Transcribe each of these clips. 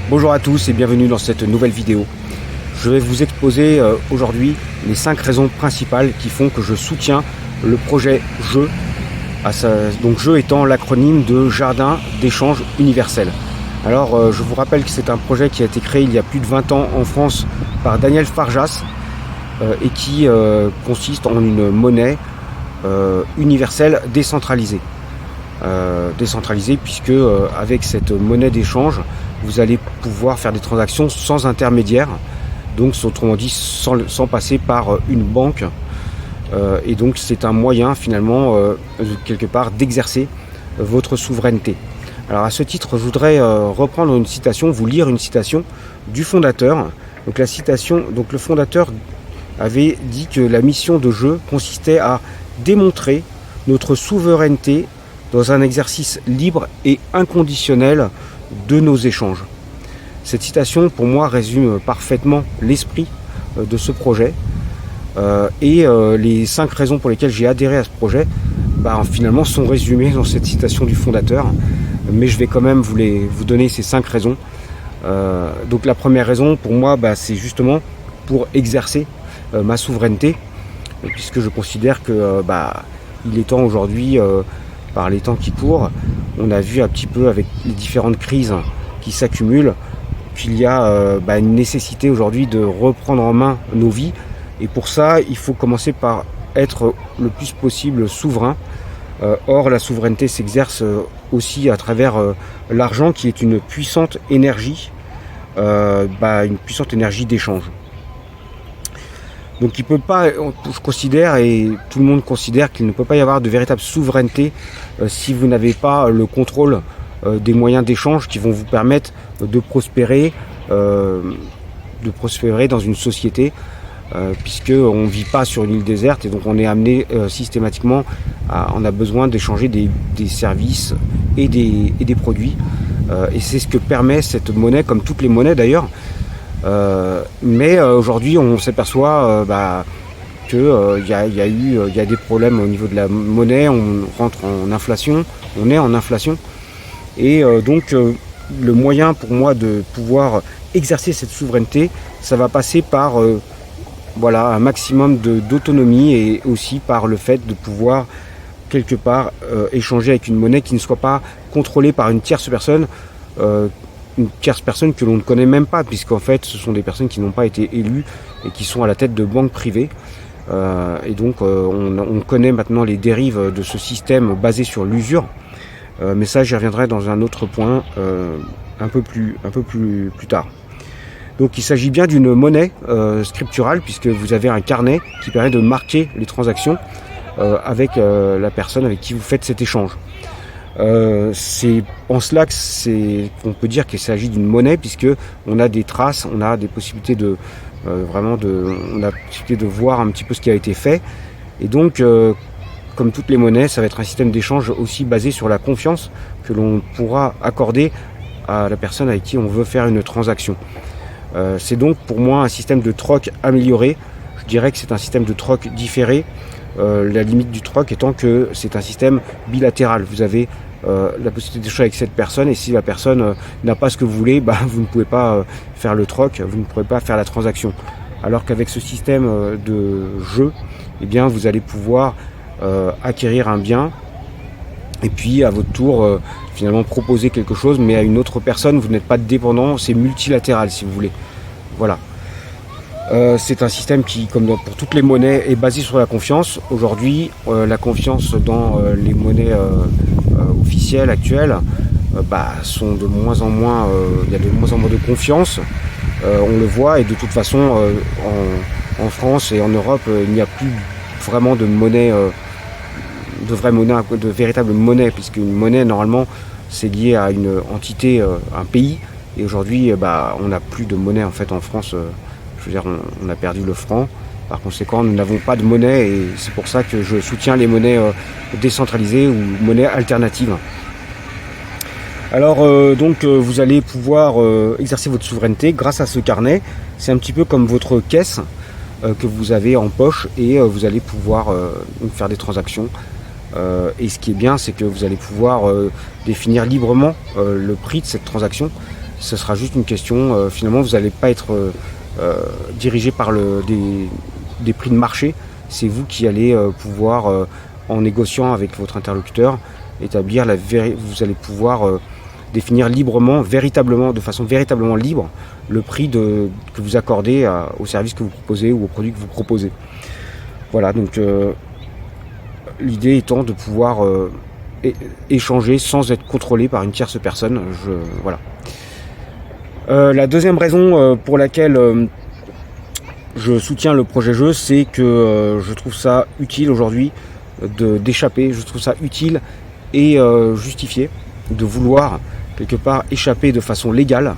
Bonjour à tous et bienvenue dans cette nouvelle vidéo. Je vais vous exposer aujourd'hui les 5 raisons principales qui font que je soutiens le projet JEU. Donc JEU étant l'acronyme de Jardin d'échange universel. Alors je vous rappelle que c'est un projet qui a été créé il y a plus de 20 ans en France par Daniel Farjas et qui consiste en une monnaie universelle décentralisée. Décentralisée puisque avec cette monnaie d'échange vous allez pouvoir faire des transactions sans intermédiaire, donc autrement dit sans passer par une banque, et donc c'est un moyen finalement quelque part d'exercer votre souveraineté. Alors à ce titre je voudrais reprendre une citation, vous lire une citation du fondateur. Donc la citation, donc le fondateur avait dit que la mission de JEU consistait à démontrer notre souveraineté dans un exercice libre et inconditionnel de nos échanges. Cette citation, pour moi, résume parfaitement l'esprit de ce projet et les 5 raisons pour lesquelles j'ai adhéré à ce projet, finalement, sont résumées dans cette citation du fondateur. Mais je vais quand même vous donner ces 5 raisons. Donc la première raison, pour moi, c'est justement pour exercer ma souveraineté, puisque je considère que il est temps aujourd'hui, par les temps qui courent, on a vu un petit peu avec les différentes crises qui s'accumulent qu'il y a une nécessité aujourd'hui de reprendre en main nos vies, et pour ça il faut commencer par être le plus possible souverain. Or la souveraineté s'exerce aussi à travers l'argent, qui est une puissante énergie, une puissante énergie d'échange. Donc il peut pas, je considère, et tout le monde considère, qu'il ne peut pas y avoir de véritable souveraineté si vous n'avez pas le contrôle des moyens d'échange qui vont vous permettre de prospérer dans une société, puisque on ne vit pas sur une île déserte, et donc on est amené systématiquement on a besoin d'échanger des services et des produits, et c'est ce que permet cette monnaie, comme toutes les monnaies d'ailleurs. Mais aujourd'hui on s'aperçoit qu'il y a des problèmes au niveau de la monnaie, on rentre en inflation, on est en inflation, et donc le moyen pour moi de pouvoir exercer cette souveraineté, ça va passer par un maximum d'autonomie, et aussi par le fait de pouvoir quelque part échanger avec une monnaie qui ne soit pas contrôlée par une tierce personne, que l'on ne connaît même pas, puisqu'en fait ce sont des personnes qui n'ont pas été élues et qui sont à la tête de banques privées, et donc on connaît maintenant les dérives de ce système basé sur l'usure, mais ça j'y reviendrai dans un autre point un peu plus tard. Donc il s'agit bien d'une monnaie scripturale, puisque vous avez un carnet qui permet de marquer les transactions avec la personne avec qui vous faites cet échange. C'est en cela qu'on peut dire qu'il s'agit d'une monnaie, puisque on a des traces, on a des possibilités on a la possibilité de voir un petit peu ce qui a été fait, et donc comme toutes les monnaies, ça va être un système d'échange aussi basé sur la confiance que l'on pourra accorder à la personne avec qui on veut faire une transaction. C'est donc pour moi un système de troc amélioré. Je dirais que c'est un système de troc différé, la limite du troc étant que c'est un système bilatéral. Vous avez la possibilité d'échanger avec cette personne, et si la personne n'a pas ce que vous voulez, vous ne pouvez pas faire le troc, vous ne pourrez pas faire la transaction. Alors qu'avec ce système de jeu, vous allez pouvoir acquérir un bien, et puis à votre tour finalement proposer quelque chose, mais à une autre personne. Vous n'êtes pas dépendant, c'est multilatéral si vous voulez. Voilà. C'est un système qui, comme pour toutes les monnaies, est basé sur la confiance. Aujourd'hui, la confiance dans les monnaies officielles actuelles sont de moins en moins, il y a de moins en moins de confiance, on le voit, et de toute façon en France et en Europe il n'y a plus vraiment de monnaie, de véritable monnaie, puisque une monnaie normalement c'est lié à une entité, un pays, et aujourd'hui on n'a plus de monnaie en fait en France. Je veux dire, on a perdu le franc. Par conséquent, nous n'avons pas de monnaie, et c'est pour ça que je soutiens les monnaies décentralisées ou monnaies alternatives. Alors vous allez pouvoir exercer votre souveraineté grâce à ce carnet. C'est un petit peu comme votre caisse que vous avez en poche, et vous allez pouvoir faire des transactions. Et ce qui est bien, c'est que vous allez pouvoir définir librement le prix de cette transaction. Ce sera juste une question, finalement vous n'allez pas être dirigé par des prix de marché. C'est vous qui allez pouvoir, en négociant avec votre interlocuteur, établir vous allez pouvoir définir librement, véritablement, de façon véritablement libre, le prix que vous accordez au service que vous proposez ou au produit que vous proposez. Voilà, donc l'idée étant de pouvoir échanger sans être contrôlé par une tierce personne. Voilà. La deuxième raison pour laquelle je soutiens le projet jeu, c'est que je trouve ça utile aujourd'hui d'échapper. Je trouve ça utile et justifié de vouloir quelque part échapper de façon légale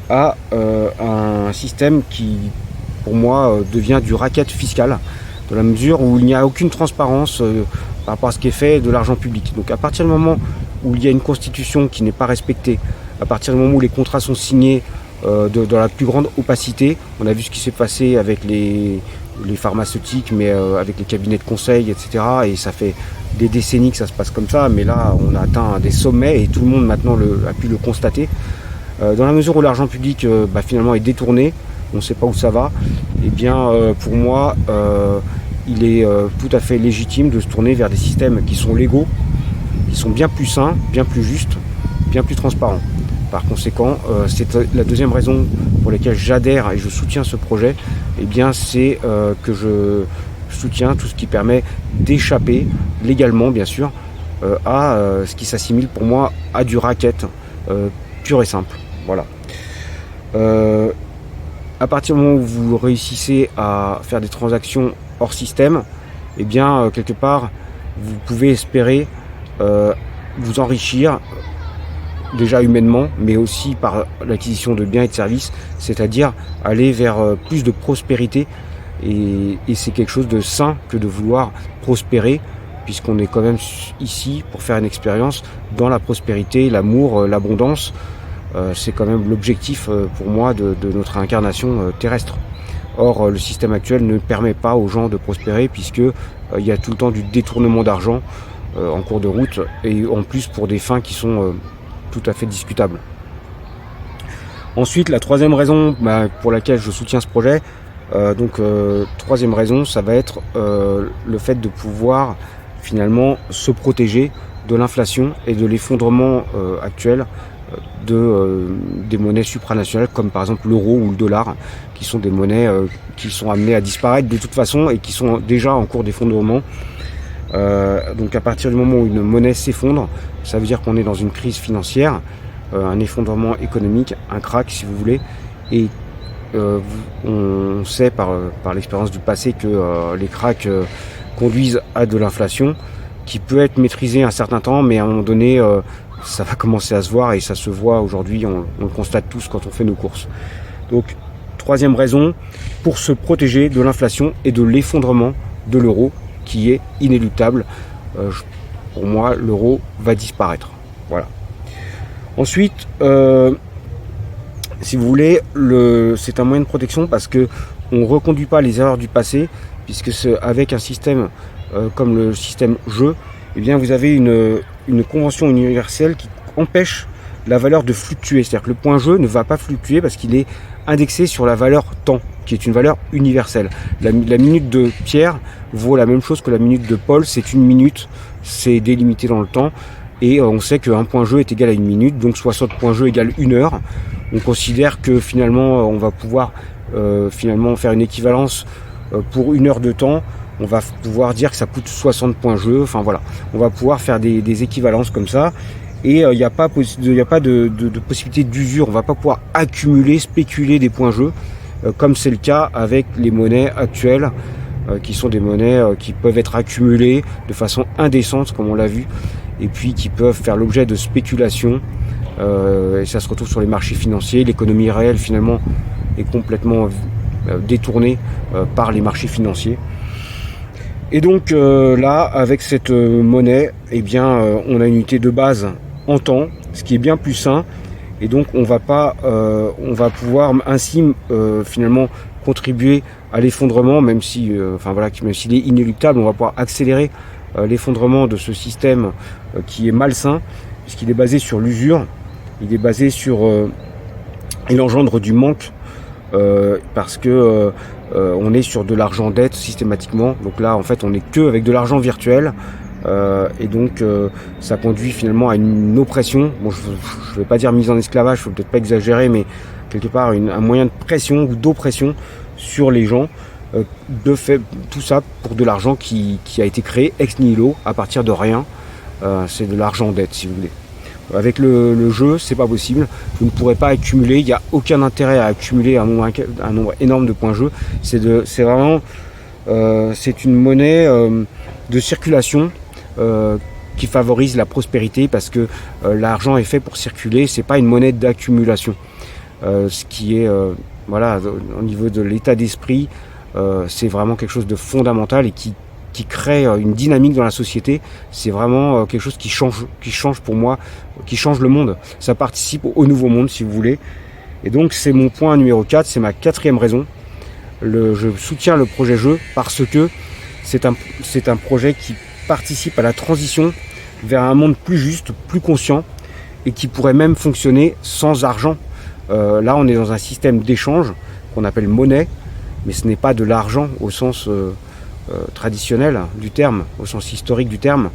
à un système qui, pour moi, devient du racket fiscal, dans la mesure où il n'y a aucune transparence par rapport à ce qui est fait de l'argent public. Donc à partir du moment où il y a une constitution qui n'est pas respectée, à partir du moment où les contrats sont signés dans la plus grande opacité, on a vu ce qui s'est passé avec les pharmaceutiques, mais avec les cabinets de conseil, etc. Et ça fait des décennies que ça se passe comme ça, mais là on a atteint des sommets et tout le monde maintenant a pu le constater. Dans la mesure où l'argent public finalement est détourné, on ne sait pas où ça va, et bien pour moi il est tout à fait légitime de se tourner vers des systèmes qui sont légaux, qui sont bien plus sains, bien plus justes, bien plus transparents. Par conséquent, c'est la deuxième raison pour laquelle j'adhère et je soutiens ce projet, et bien c'est que je soutiens tout ce qui permet d'échapper légalement, bien sûr, à ce qui s'assimile pour moi à du racket pur et simple. Voilà. À partir du moment où vous réussissez à faire des transactions hors système, et bien quelque part vous pouvez espérer vous enrichir déjà humainement, mais aussi par l'acquisition de biens et de services, c'est-à-dire aller vers plus de prospérité, et c'est quelque chose de sain que de vouloir prospérer, puisqu'on est quand même ici pour faire une expérience dans la prospérité, l'amour, l'abondance. C'est quand même l'objectif pour moi de notre incarnation terrestre. Or, le système actuel ne permet pas aux gens de prospérer, puisque il y a tout le temps du détournement d'argent en cours de route, et en plus pour des fins qui sont tout à fait discutables. Ensuite, la troisième raison pour laquelle je soutiens ce projet, troisième raison, ça va être le fait de pouvoir finalement se protéger de l'inflation et de l'effondrement actuel des monnaies supranationales, comme par exemple l'euro ou le dollar, qui sont des monnaies qui sont amenées à disparaître de toute façon et qui sont déjà en cours d'effondrement. Donc à partir du moment où une monnaie s'effondre, ça veut dire qu'on est dans une crise financière, un effondrement économique, un crack si vous voulez, et on sait par l'expérience du passé que les cracks conduisent à de l'inflation qui peut être maîtrisée un certain temps, mais à un moment donné ça va commencer à se voir, et ça se voit aujourd'hui, on le constate tous quand on fait nos courses. Donc troisième raison, pour se protéger de l'inflation et de l'effondrement de l'euro, qui est inéluctable. Pour moi, l'euro va disparaître. Voilà. Ensuite, si vous voulez, c'est un moyen de protection parce que on ne reconduit pas les erreurs du passé, puisque avec un système comme le système jeu, eh bien vous avez une convention universelle qui empêche la valeur de fluctuer. C'est-à-dire que le point jeu ne va pas fluctuer parce qu'il est indexé sur la valeur temps, qui est une valeur universelle. La minute de Pierre vaut la même chose que la minute de Paul, c'est une minute, c'est délimité dans le temps, et on sait qu'un point jeu est égal à une minute, donc 60 points jeu égale 1 heure. On considère que finalement on va pouvoir finalement faire une équivalence pour 1 heure de temps. On va pouvoir dire que ça coûte 60 points jeu, enfin voilà, on va pouvoir faire des équivalences comme ça, et il n'y a pas de possibilité d'usure, on va pas pouvoir accumuler, spéculer des points jeu, comme c'est le cas avec les monnaies actuelles, qui sont des monnaies qui peuvent être accumulées de façon indécente, comme on l'a vu, et puis qui peuvent faire l'objet de spéculation, et ça se retrouve sur les marchés financiers. L'économie réelle finalement est complètement détournée par les marchés financiers. Et donc là, avec cette monnaie, eh bien, on a une unité de base en temps, ce qui est bien plus sain, et donc on va pouvoir ainsi finalement contribuer à l'effondrement, même si, même s'il est inéluctable, on va pouvoir accélérer l'effondrement de ce système qui est malsain, puisqu'il est basé sur l'usure, il est basé sur il engendre du manque parce que on est sur de l'argent dette systématiquement. Donc là, en fait, on n'est que avec de l'argent virtuel. Et donc ça conduit finalement à une oppression. Bon, je ne vais pas dire mise en esclavage, il faut peut-être pas exagérer, mais quelque part un moyen de pression ou d'oppression sur les gens, de fait, tout ça pour de l'argent qui a été créé ex nihilo à partir de rien. C'est de l'argent dette, si vous voulez. Avec le jeu, c'est pas possible. Vous ne pourrez pas accumuler. Il n'y a aucun intérêt à accumuler un nombre énorme de points jeu. C'est vraiment c'est une monnaie de circulation qui favorise la prospérité, parce que l'argent est fait pour circuler. C'est pas une monnaie d'accumulation. Ce qui est voilà, au niveau de l'état d'esprit, c'est vraiment quelque chose de fondamental et qui crée une dynamique dans la société. C'est vraiment quelque chose qui change pour moi, qui change le monde. Ça participe au nouveau monde, si vous voulez. Et donc c'est mon point numéro 4, c'est ma 4e raison. Je soutiens le projet jeu parce que c'est un projet qui participe à la transition vers un monde plus juste, plus conscient, et qui pourrait même fonctionner sans argent. Là on est dans un système d'échange qu'on appelle monnaie, mais ce n'est pas de l'argent au sens traditionnel du terme, au sens historique du terme.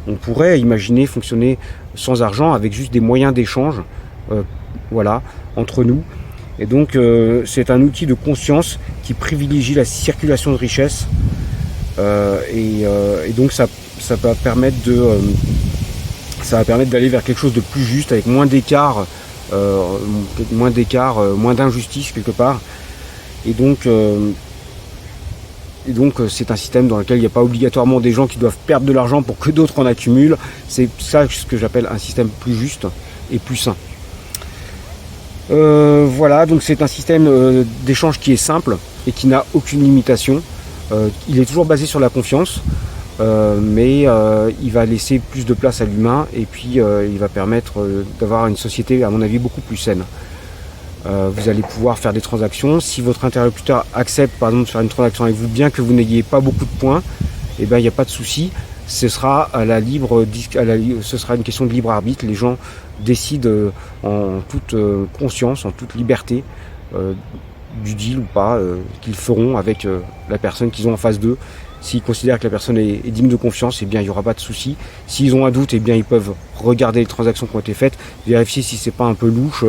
On pourrait imaginer fonctionner sans argent avec juste des moyens d'échange, voilà, entre nous. Et donc c'est un outil de conscience qui privilégie la circulation de richesses, et donc ça va permettre d'aller vers quelque chose de plus juste, avec moins d'écart, moins d'injustice quelque part. Et donc c'est un système dans lequel il n'y a pas obligatoirement des gens qui doivent perdre de l'argent pour que d'autres en accumulent. C'est ça ce que j'appelle un système plus juste et plus sain. Voilà, donc c'est un système d'échange qui est simple et qui n'a aucune limitation. Il est toujours basé sur la confiance, mais il va laisser plus de place à l'humain, et puis il va permettre d'avoir une société, à mon avis, beaucoup plus saine. Vous allez pouvoir faire des transactions. Si votre interlocuteur accepte par exemple de faire une transaction avec vous, bien que vous n'ayez pas beaucoup de points, eh ben, il n'y a pas de souci. Ce sera ce sera une question de libre arbitre. Les gens décident en toute conscience, en toute liberté, du deal ou pas qu'ils feront avec la personne qu'ils ont en face d'eux. S'ils considèrent que la personne est digne de confiance, eh bien il n'y aura pas de souci. S'ils ont un doute, eh bien ils peuvent regarder les transactions qui ont été faites, vérifier si c'est pas un peu louche.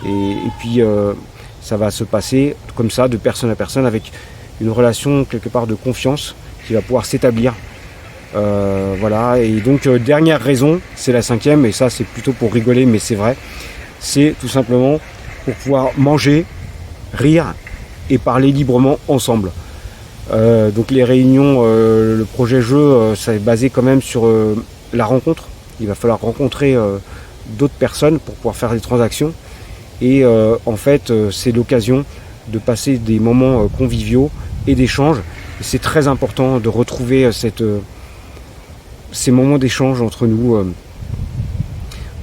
Et puis ça va se passer comme ça, de personne à personne, avec une relation quelque part de confiance qui va pouvoir s'établir. Voilà. Et donc dernière raison, c'est la 5e, et ça c'est plutôt pour rigoler, mais c'est vrai. C'est tout simplement pour pouvoir manger, rire et parler librement ensemble. Donc les réunions, le projet jeu, ça est basé quand même sur la rencontre. Il va falloir rencontrer d'autres personnes pour pouvoir faire des transactions. Et en fait, c'est l'occasion de passer des moments conviviaux et d'échange. C'est très important de retrouver ces moments d'échange entre nous.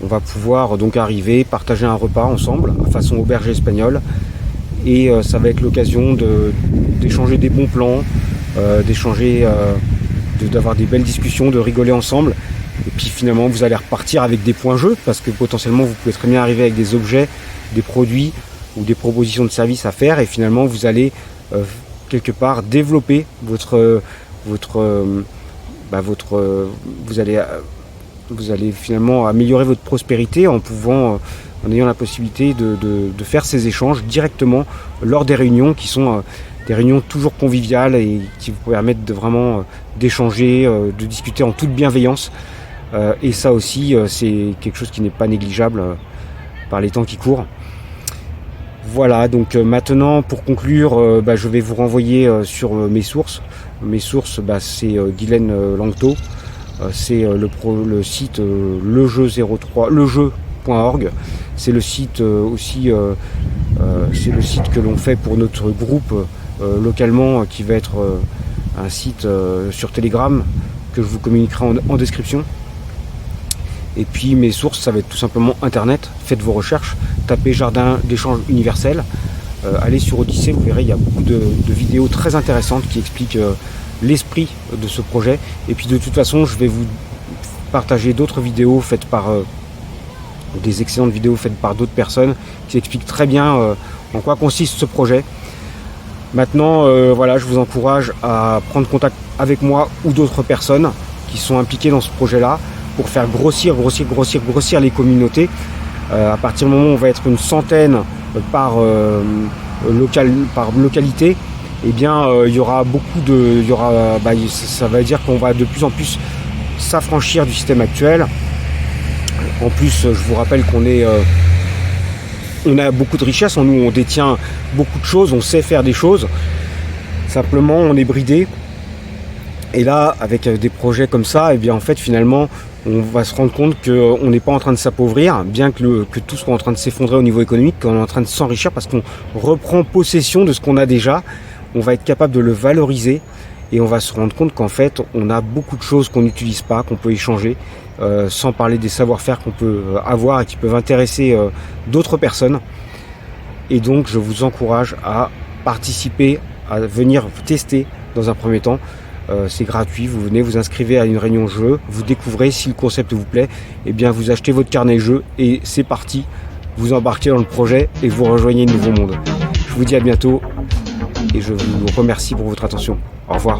On va pouvoir donc arriver, partager un repas ensemble, façon auberge espagnole. Et ça va être l'occasion d'échanger des bons plans, d'avoir des belles discussions, de rigoler ensemble. Et puis finalement, vous allez repartir avec des points jeux, parce que potentiellement, vous pouvez très bien arriver avec des objets, des produits ou des propositions de services à faire, et finalement vous allez quelque part développer vous allez finalement améliorer votre prospérité en ayant la possibilité de faire ces échanges directement lors des réunions qui sont des réunions toujours conviviales et qui vous permettent de vraiment d'échanger, de discuter en toute bienveillance. Et ça aussi, c'est quelque chose qui n'est pas négligeable par les temps qui courent. Voilà, donc maintenant pour conclure, je vais vous renvoyer sur mes sources. Mes sources, c'est Guylaine Langto, c'est le site lejeu.org. C'est le site aussi, c'est le site que l'on fait pour notre groupe localement, qui va être un site sur Telegram que je vous communiquerai en description. Et puis mes sources, ça va être tout simplement Internet. Faites vos recherches, tapez Jardin d'échange universel, allez sur Odyssée, vous verrez, il y a beaucoup de vidéos très intéressantes qui expliquent l'esprit de ce projet. Et puis de toute façon, je vais vous partager d'autres vidéos faites par des excellentes vidéos faites par d'autres personnes qui expliquent très bien en quoi consiste ce projet. Maintenant, voilà, je vous encourage à prendre contact avec moi ou d'autres personnes qui sont impliquées dans ce projet-là pour faire grossir les communautés. À partir du moment où on va être une centaine par localité, eh bien, il y aura ça va dire qu'on va de plus en plus s'affranchir du système actuel. En plus, je vous rappelle on a beaucoup de richesses, on détient beaucoup de choses, on sait faire des choses. Simplement, on est bridé. Et là, avec des projets comme ça, eh bien, en fait, finalement, on va se rendre compte qu'on n'est pas en train de s'appauvrir, bien que tout soit en train de s'effondrer au niveau économique, qu'on est en train de s'enrichir parce qu'on reprend possession de ce qu'on a déjà. On va être capable de le valoriser et on va se rendre compte qu'en fait, on a beaucoup de choses qu'on n'utilise pas, qu'on peut échanger, sans parler des savoir-faire qu'on peut avoir et qui peuvent intéresser d'autres personnes. Et donc, je vous encourage à participer, à venir tester dans un premier temps. C'est gratuit, vous venez, vous inscrivez à une réunion jeu, vous découvrez, si le concept vous plaît, eh bien vous achetez votre carnet jeu et c'est parti, vous embarquez dans le projet et vous rejoignez le nouveau monde. Je vous dis à bientôt et je vous remercie pour votre attention. Au revoir.